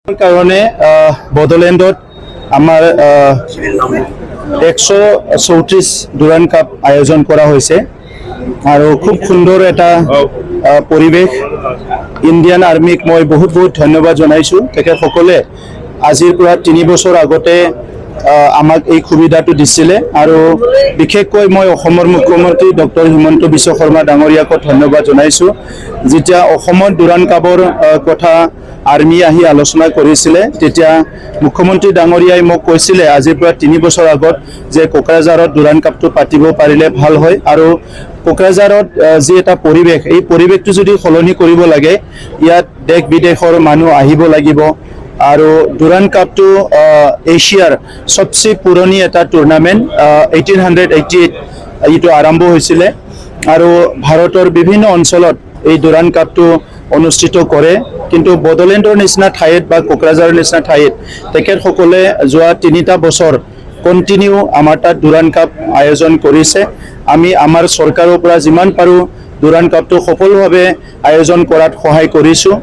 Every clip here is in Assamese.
কাৰণে বড়োলেণ্ডত আমাৰ 134 ডুৰাণ্ড কাপ আয়োজন কৰা হৈছে আৰু খুব সুন্দৰ এটা পৰিৱেশ। ইণ্ডিয়ান আৰ্মিক মই বহুত ধন্যবাদ জনাইছোঁ। তেখেতসকলে আজিৰ পৰা 3 বছৰ আগতে আমাক এই সুবিধাটো দিছিলে আৰু বিশেষকৈ মই অসমৰ মুখ্যমন্ত্ৰী ডক্টৰ হিমন্ত বিশ্ব শৰ্মা ডাঙৰীয়াক ধন্যবাদ জনাইছোঁ। যেতিয়া অসমত ডুৰাণ্ড কাপৰ কথা আৰ্মি আহি আলোচনা কৰিছিলে তেতিয়া মুখ্যমন্ত্ৰী ডাঙৰীয়াই মোক কৈছিলে আজিৰ পৰা 3 বছৰ আগত যে কোকৰাঝাৰত ডুৰাণ্ড কাপটো পাতিব পাৰিলে ভাল হয় আৰু কোকৰাঝাৰত যি এটা পৰিৱেশ, এই পৰিৱেশটো যদি সলনি কৰিব লাগে ইয়াত দেশ বিদেশৰ মানুহ আহিব লাগিব আৰু ডুৰাণ্ড কাপটো এছিয়াৰ সবচে পুৰণি এটা টুৰ্ণামেণ্ট। 1888 এইটো আৰম্ভ হৈছিলে আৰু ভাৰতৰ বিভিন্ন অঞ্চলত এই ডুৰাণ্ড কাপটো অনুষ্ঠিত কৰে। কিন্তু বড়োলেণ্ডৰ নিচিনা ঠাইত বা কোকৰাঝাৰৰ নিচিনা ঠাইত তেখেতসকলে যোৱা 3টা বছৰ কণ্টিনিউ আমাৰ তাত ডুৰাণ্ড কাপ আয়োজন কৰিছে। আমি আমাৰ চৰকাৰৰ পৰা যিমান পাৰোঁ ডুৰাণ্ড কাপটো সফলভাৱে আয়োজন কৰাত সহায় কৰিছোঁ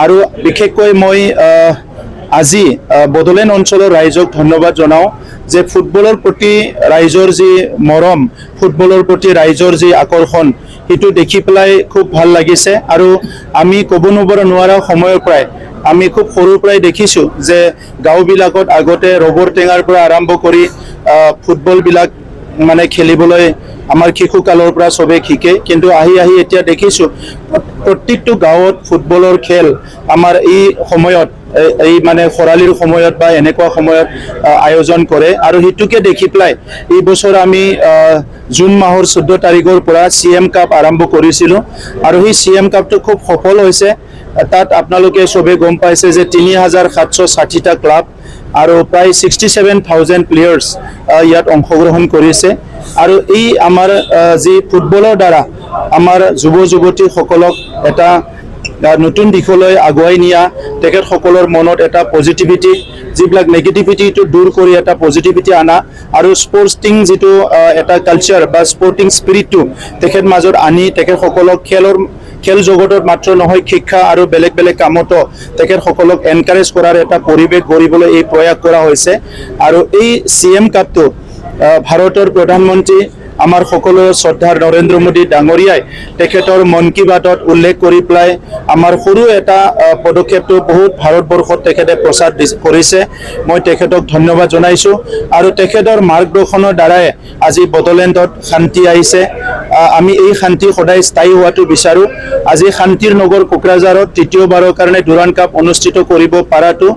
আৰু বিশেষকৈ মই আজি বড়োলেণ্ড অঞ্চলৰ ৰাইজক ধন্যবাদ জনাওঁ যে ফুটবলৰ প্ৰতি ৰাইজৰ যি মৰম, ফুটবলৰ প্ৰতি ৰাইজৰ যি আকৰ্ষণ, সেইটো দেখি পেলাই খুব ভাল লাগিছে আৰু আমি ক'ব নোৱাৰা সময়ৰ পৰাই আমি খুব সৰুৰ পৰাই দেখিছোঁ যে গাঁওবিলাকত আগতে ৰবৰ টেঙাৰ পৰা আৰম্ভ কৰি ফুটবলবিলাক মানে খেলিবলৈ আমাৰ শিশুকালৰ পৰা চবে শিকে। কিন্তু আহি এতিয়া দেখিছোঁ প্ৰত্যেকটো গাঁৱত ফুটবলৰ খেল আমাৰ এই সময়ত এই মানে খৰালিৰ সময়ত বা এনেকুৱা সময়ত আয়োজন কৰে আৰু সেইটোকে দেখি পেলাই এই বছৰ আমি জুন মাহৰ 14 তাৰিখৰ পৰা CM কাপ আৰম্ভ কৰিছিলোঁ আৰু সেই CM কাপটো খুব সফল হৈছে। তাত আপোনালোকে চবে গম পাইছে যে 3760টা ক্লাব আৰু প্ৰায় 67,000 প্লেয়াৰ্ছ ইয়াত অংশগ্ৰহণ কৰিছে আৰু এই আমাৰ যি ফুটবলৰ দ্বাৰা আমাৰ যুৱ যুৱতীসকলক এটা নতুন দিশলৈ আগুৱাই নিয়া, তেখেতসকলৰ মনত এটা পজিটিভিটি, যিবিলাক নেগেটিভিটিটো দূৰ কৰি এটা পজিটিভিটি আনা আৰু স্পৰ্টিং যিটো এটা কালচাৰ বা স্পৰ্টিং স্পিৰিটটো তেখেত মাজত আনি তেখেতসকলক খেল জগতত মাত্ৰ নহয় শিক্ষা আৰু বেলেগ কামতো তেখেতসকলক এনকাৰেজ কৰাৰ এটা পৰিৱেশ গঢ়িবলৈ এই প্ৰয়াস কৰা হৈছে। আৰু এই CM কাপটো ভাৰতৰ প্ৰধানমন্ত্ৰী আমাৰ সকলোৰে শ্ৰদ্ধাৰ নৰেন্দ্ৰ মোদী ডাঙৰীয়াই তেখেতৰ মন কী বাতত উল্লেখ কৰি পেলাই আমাৰ সৰু এটা পদক্ষেপটো বহুত ভাৰতবৰ্ষত তেখেতে প্ৰচাৰ কৰিছে। মই তেখেতক ধন্যবাদ জনাইছোঁ আৰু তেখেতৰ মাৰ্গদৰ্শনৰ দ্বাৰাই আজি বড়োলেণ্ডত শান্তি আহিছে। আমি এই শান্তি সদায় স্থায়ী হোৱাটো বিচাৰোঁ। আজি শান্তিৰ নগৰ কোকৰাঝাৰত 3য়বাৰৰ কাৰণে ডুৰাণ্ড কাপ অনুষ্ঠিত কৰিব পৰাটো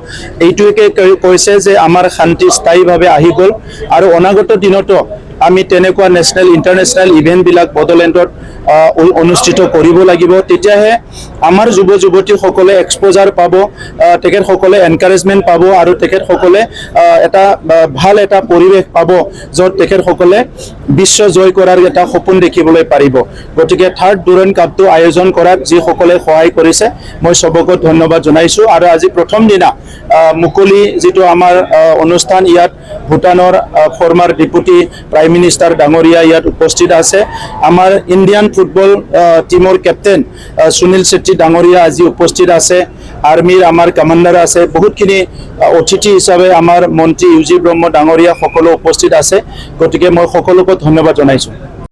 এইটোকে কৈছে যে আমাৰ শান্তি স্থায়ীভাৱে আহি গ'ল আৰু অনাগত দিনতো আমি তেনেকুৱা নেশ্যনেল ইণ্টাৰনেশ্যনেল ইভেণ্টবিলাক বড়োলেণ্ডত অনুষ্ঠিত কৰিব লাগিব। তেতিয়াহে আমাৰ যুৱ যুৱতীসকলে এক্সপ'জাৰ পাব, তেখেতসকলে এনকাৰেজমেণ্ট পাব আৰু তেখেতসকলে এটা ভাল এটা পৰিৱেশ পাব য'ত তেখেতসকলে বিশ্ব জয় কৰাৰ এটা সপোন দেখিবলৈ পাৰিব। গতিকে 3rd ডুৰাণ্ড কাপটো আয়োজন কৰাত যিসকলে সহায় কৰিছে মই চবকে ধন্যবাদ জনাইছোঁ। আৰু আজি প্ৰথম দিনা মুকলি যিটো আমাৰ অনুষ্ঠান, ইয়াত ভূটানৰ ফৰ্মাৰ ডেপুটি প্ৰাইম মিনিষ্টাৰ ডাঙৰীয়া ইয়াত উপস্থিত আছে। আমাৰ ইণ্ডিয়ান ফুটবল টিমৰ কেপ্টেইন সুনীল ছেত্ৰী ডাঙৰীয়া আজি উপস্থিত আছে। আৰ্মিৰ আমাৰ কমাণ্ডাৰ আছে। বহুতখিনি অতিথি হিচাপে আমাৰ মন্ত্ৰী UG ব্ৰহ্ম ডাঙৰীয়া সকলো উপস্থিত আছে। গতিকে মই সকলোকে ধন্যবাদ জনাইছোঁ।